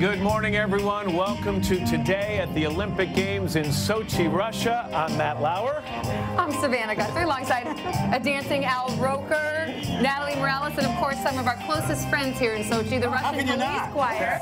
Good morning, everyone. Welcome to Today at the Olympic Games in Sochi, Russia. I'm Matt Lauer. I'm Savannah Guthrie, alongside a dancing Al Roker, Natalie Morales, and of course some of our closest friends here in Sochi, the Russian Police Choir.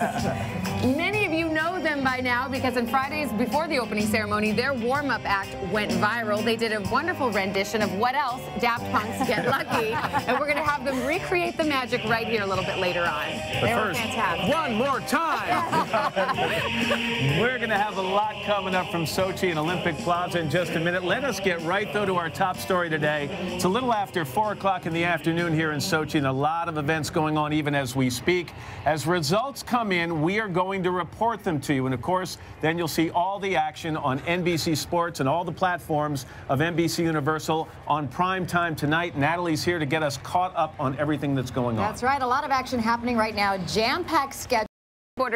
Many of you know them by now because on Fridays before the opening ceremony, their warm-up act went viral. They did a wonderful rendition of What Else? Daft Punk's Get Lucky, and we're going to have them recreate the magic right here a little bit later on. But first, one more time. We're going to have a lot coming up from Sochi and Olympic Plaza in just a minute. Let us get right, though, to our top story today. It's a little after 4 o'clock in the afternoon here in Sochi, and a lot of events going on even as we speak. As results come in, we are going to report them to you. And, of course, then you'll see all the action on NBC Sports and all the platforms of NBC Universal on prime time tonight. Natalie's here to get us caught up on everything that's going on. That's right. A lot of action happening right now. Jam-packed schedule.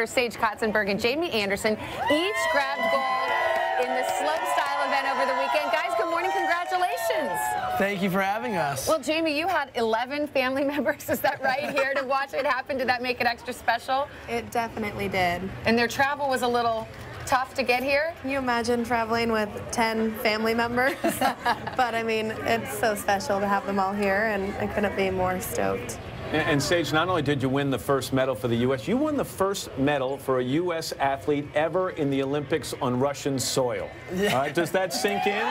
Sage Katzenberg and Jamie Anderson each grabbed gold in the slopestyle event over the weekend. Guys, good morning. Congratulations. Thank you for having us. Well, Jamie, you had 11 family members, is that right, here to watch it happen? Did that make it extra special? It definitely did. And their travel was a little tough to get here? Can you imagine traveling with 10 family members? But, I mean, it's so special to have them all here, and I couldn't be more stoked. And Sage, not only did you win the first medal for the U.S., you won the first medal for a U.S. athlete ever in the Olympics on Russian soil. Yeah. All right, does that sink in?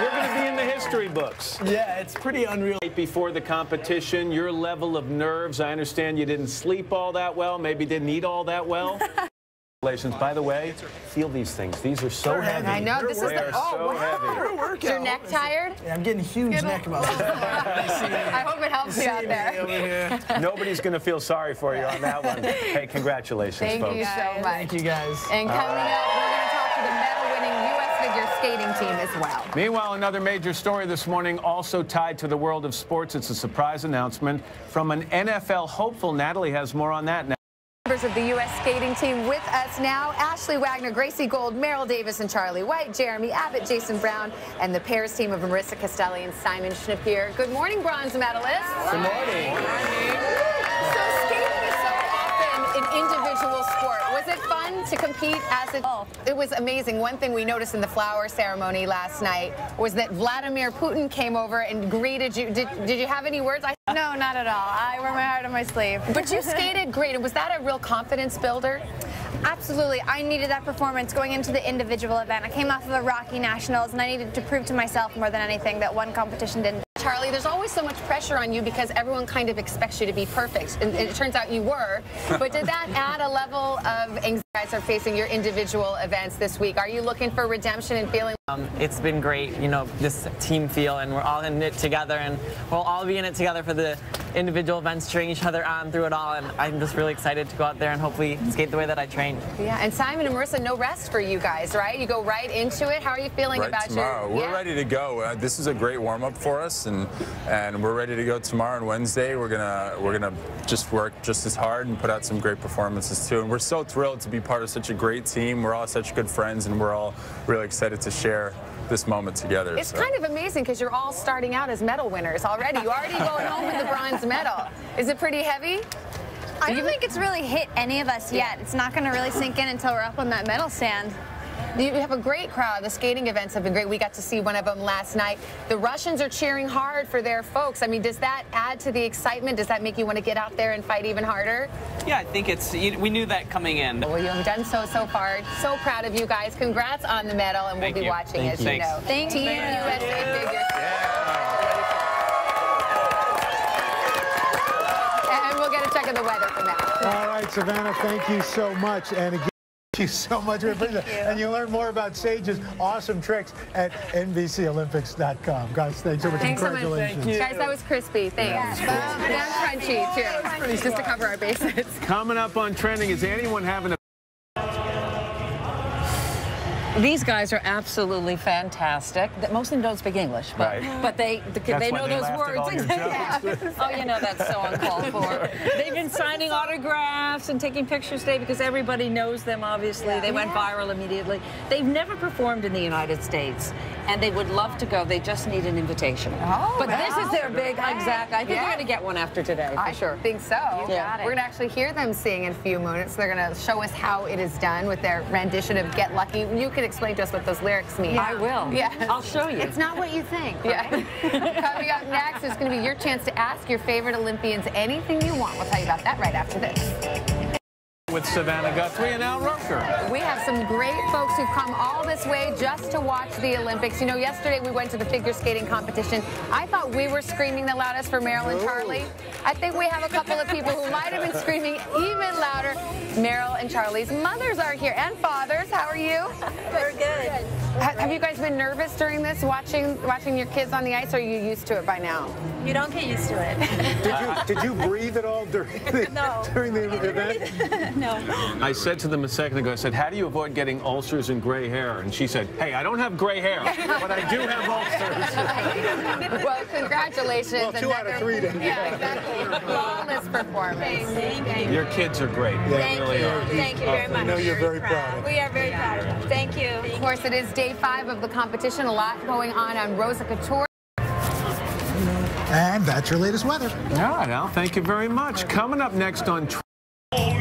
You're going to be in the history books. Yeah, it's pretty unreal. Before the competition, your level of nerves, I understand you didn't sleep all that well, maybe didn't eat all that well. By the way, feel these things. These are so heavy. I know. This is the wow. Heavy. Is your neck tired? Yeah, I'm getting huge neck muscles. I hope it helps you out there. Nobody's going to feel sorry for you on that one. Hey, congratulations, Thank folks. you so much. Thank you, guys. And coming up, we're going to talk to the medal-winning U.S. figure skating team as well. Meanwhile, another major story this morning, also tied to the world of sports. It's a surprise announcement from an NFL hopeful. Natalie has more on that now. Members of the U.S. skating team with us now. Ashley Wagner, Gracie Gold, Merrill Davis and Charlie White, Jeremy Abbott, Jason Brown, and the pairs team of Marissa Castelli and Simon Schnapier. Good morning, bronze medalists. Good morning. So skating is so often an individual sport. Was it fun to compete as a... Oh, it was amazing. One thing we noticed in the flower ceremony last night was that Vladimir Putin came over and greeted you. Did you have any words? No, not at all. I wear my heart on my sleeve. But you skated great. And was that a real confidence builder? Absolutely. I needed that performance going into the individual event. I came off of the Rocky Nationals, and I needed to prove to myself more than anything that one competition didn't. Charlie, there's always so much pressure on you because everyone kind of expects you to be perfect, and it turns out you were. But did that add a level of anxiety? You guys are facing your individual events this week. Are you looking for redemption and feeling? It's been great, you know, this team feel, and we're all in it together, and we'll all be in it together for the individual events, cheering each other on through it all, and I'm just really excited to go out there and hopefully skate the way that I trained. Yeah, and Simon and Marissa, no rest for you guys, right? You go right into it. How are you feeling about tomorrow? We're ready to go. This is a great warm-up for us, and we're ready to go tomorrow and Wednesday. We're gonna just work just as hard and put out some great performances too. And we're so thrilled to be part of such a great team. We're all such good friends, and we're all really excited to share this moment together. It's kind of amazing because you're all starting out as medal winners already. You already going home with the bronze medal. Is it pretty heavy? I don't think it's really hit any of us yet. It's not going to really sink in until we're up on that medal stand. You have a great crowd. The skating events have been great. We got to see one of them last night. The Russians are cheering hard for their folks. I mean, does that add to the excitement? Does that make you want to get out there and fight even harder? Yeah, I think we knew that coming in. Well, you have done so far. So proud of you guys. Congrats on the medal, and we'll be watching, as you know. Thank you. Team USA figures. And we'll get a check of the weather from that. All right, Savannah, thank you so much. And again, thank you so much. And you learn more about Sage's awesome tricks at NBCOlympics.com. Guys, thanks so much. Congratulations. Thank you. Guys, that was crispy. Thanks. And crunchy, too. Just to cover our bases. Coming up on Trending, is anyone having a These guys are absolutely fantastic. Most of them don't speak English, but, they know those words. Oh, you know, that's so uncalled for. They've been signing autographs and taking pictures today because everybody knows them, obviously. They went viral immediately. They've never performed in the United States, and they would love to go. They just need an invitation. But this is their big, exact. I think we're going to get one after today, for sure. I think so. We're going to actually hear them sing in a few moments. They're going to show us how it is done with their rendition of Get Lucky. You can explain to us what those lyrics mean. I will. Yeah. I'll show you. It's not what you think. Right? Coming up next is going to be your chance to ask your favorite Olympians anything you want. We'll tell you about that right after this. With Savannah Guthrie and Al Roker. We have some great folks who've come all this way just to watch the Olympics. You know, yesterday we went to the figure skating competition. I thought we were screaming the loudest for Meryl and Charlie. I think we have a couple of people who might have been screaming even louder. Meryl and Charlie's mothers are here, and fathers. How are you? We're good. Have you guys been nervous during this, watching your kids on the ice, or are you used to it by now? You don't get used to it. Did you breathe at all during the event? No. I said to them a second ago, I said, how do you avoid getting ulcers and gray hair? And she said, hey, I don't have gray hair, but I do have ulcers. Well, congratulations. Well, 2 out of 3 then. Yeah, exactly. Flawless performance. Thank you. Your kids are great. They really are. Thank you very much. I know you're very proud. We are very proud of you. Thank you. Of course, it is day 5 of the competition. A lot going on Rosa Couture. And that's your latest weather. All right, Al, thank you very much. Coming up next on... And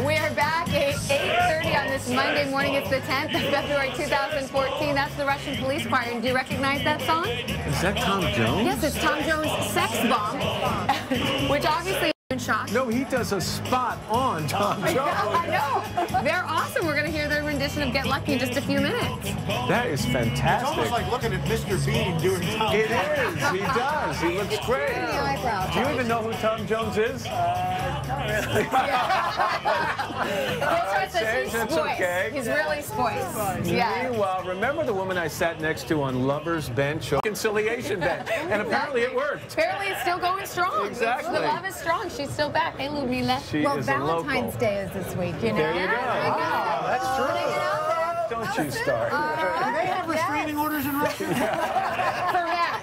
we are back at 8:30 on this Monday morning. It's the 10th of February 2014. That's the Russian Police Choir. And do you recognize that song? Is that Tom Jones? Yes, it's Tom Jones' Sex Bomb, which obviously is in shock. No, he does a spot on Tom Jones. I know. They're awesome. We're going to hear their rendition of Get Lucky in just a few minutes. That is fantastic. It's almost like looking at Mr. Bean doing Tom. It is. He does. He looks great. Do you even know who Tom Jones is? He's okay. He's really spoiled. Yeah. Meanwhile, remember the woman I sat next to on Lover's Bench, or Conciliation Bench, and apparently it worked. Apparently it's still going strong. Exactly. The love is strong. She's still back. Hey, Ludmila. Well, Valentine's Day is this week, you know. There you go. Oh, that's true. Don't you start. Do they have restraining orders in Russia? For Matt.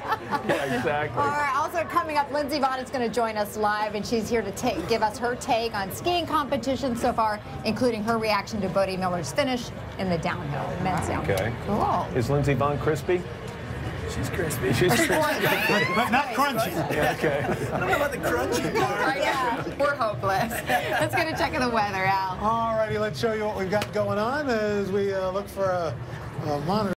Yeah, exactly. All right, also coming up, Lindsey Vonn is going to join us live, and she's here to give us her take on skiing competitions so far, including her reaction to Bode Miller's finish in the downhill, men's downhill. Okay. Cool. Is Lindsey Vonn crispy? She's crispy. She's crispy. But not crunchy. Yeah, okay. I don't know about the crunchy part. Yeah, we're hopeless. Let's get a check of the weather, Al. All righty, let's show you what we've got going on as we look for a monitor.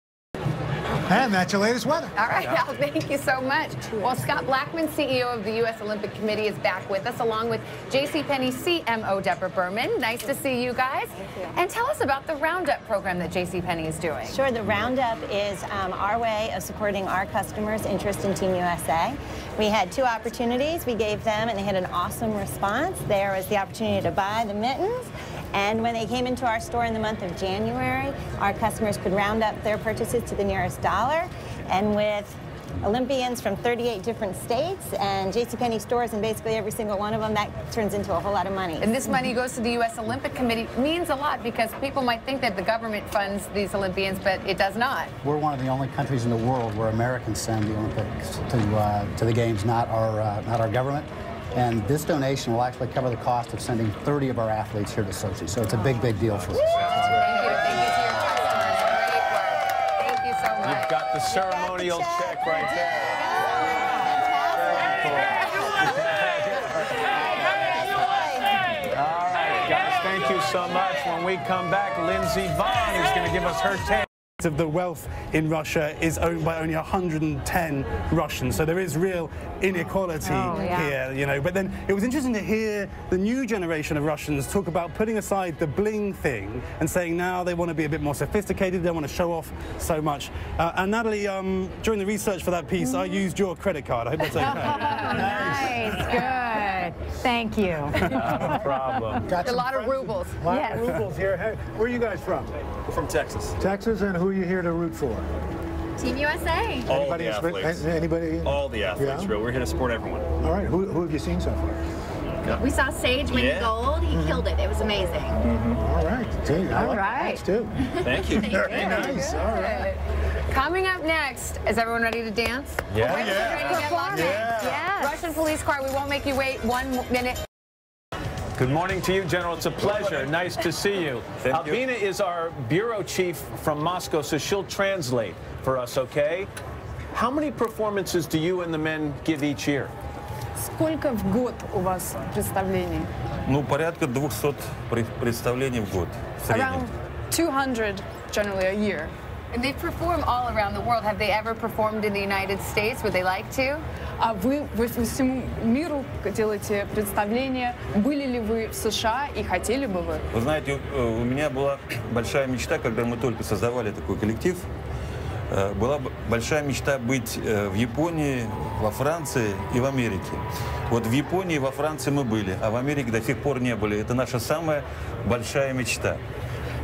And that's your latest weather. All right, Al, thank you so much. Well, Scott Blackman, CEO of the U.S. Olympic Committee, is back with us, along with JCPenney CMO Deborah Berman. Nice to see you guys. Thank you. And tell us about the Roundup program that JCPenney is doing. Sure, the Roundup is our way of supporting our customers' interest in Team USA. We had 2 opportunities we gave them, and they had an awesome response. There was the opportunity to buy the mittens, and when they came into our store in the month of January, our customers could round up their purchases to the nearest dollar. And with Olympians from 38 different states and JCPenney stores in basically every single one of them, that turns into a whole lot of money. And this money goes to the U.S. Olympic Committee. Means a lot because people might think that the government funds these Olympians, but it does not. We're one of the only countries in the world where Americans send the Olympics to the games, not our government. And this donation will actually cover the cost of sending 30 of our athletes here to Sochi. So it's a big, big deal for us. Thank you so much. You've got the ceremonial check right there. All right, guys, thank you so much. When we come back, Lindsey Vonn is going to give us her take. Of the wealth in Russia is owned by only 110 Russians, so there is real inequality here, you know. But then it was interesting to hear the new generation of Russians talk about putting aside the bling thing and saying now they want to be a bit more sophisticated, they want to show off so much. And Natalie, during the research for that piece, I used your credit card. I hope that's okay. Nice, good. Thank you. No problem. A lot of rubles. A lot of rubles here. Hey, where are you guys from? We're from Texas. Texas, and who are you here to root for? Team USA. All the athletes. Anybody? All the athletes, Yeah? We're here to support everyone. All right. Who have you seen so far? We saw Sage win gold. He killed it. It was amazing. All right. Gee, I like that too. Thank you. Very nice. All right. Coming up next, is everyone ready to dance? Yeah. Ready to get locked in? Yes. Russian police car, we won't make you wait 1 minute. Good morning to you, General. It's a pleasure. Nice to see you. Albina is our bureau chief from Moscow, so she'll translate for us, okay? How many performances do you and the men give each year? Сколько в год у вас представлений? Ну, порядка 200 представлений в год. Around 200 generally a year. And they perform all around the world. Have they ever performed in the United States? Would they like to? А вы всему миру делаете представления. Были ли вы в США и хотели бы вы? Вы знаете, у меня была большая мечта, когда мы только создавали такой коллектив. Была большая мечта быть в Японии, во Франции и в Америке. Вот в Японии и во Франции мы были, а в Америке до сих пор не были. Это наша самая большая мечта.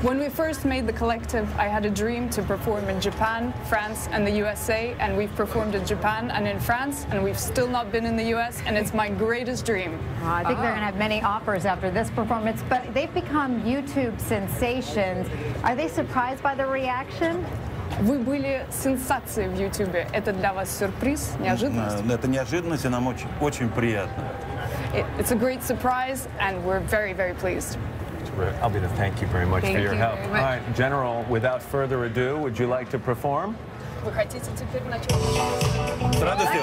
When we first made the collective, I had a dream to perform in Japan, France, and the USA, and we've performed in Japan and in France, and we've still not been in the US, and it's my greatest dream. I think they're going to have many offers after this performance, but they've become YouTube sensations. Are they surprised by the reaction? Вы были сенсацией в YouTube. Это для вас сюрприз, неожиданность? Это неожиданность, и нам очень приятно. It's a great surprise, and we're very, very pleased. Albina, thank you very much for your help. Very All right, General, without further ado, would you like to perform? Вы хотите теперь начать? С радостью.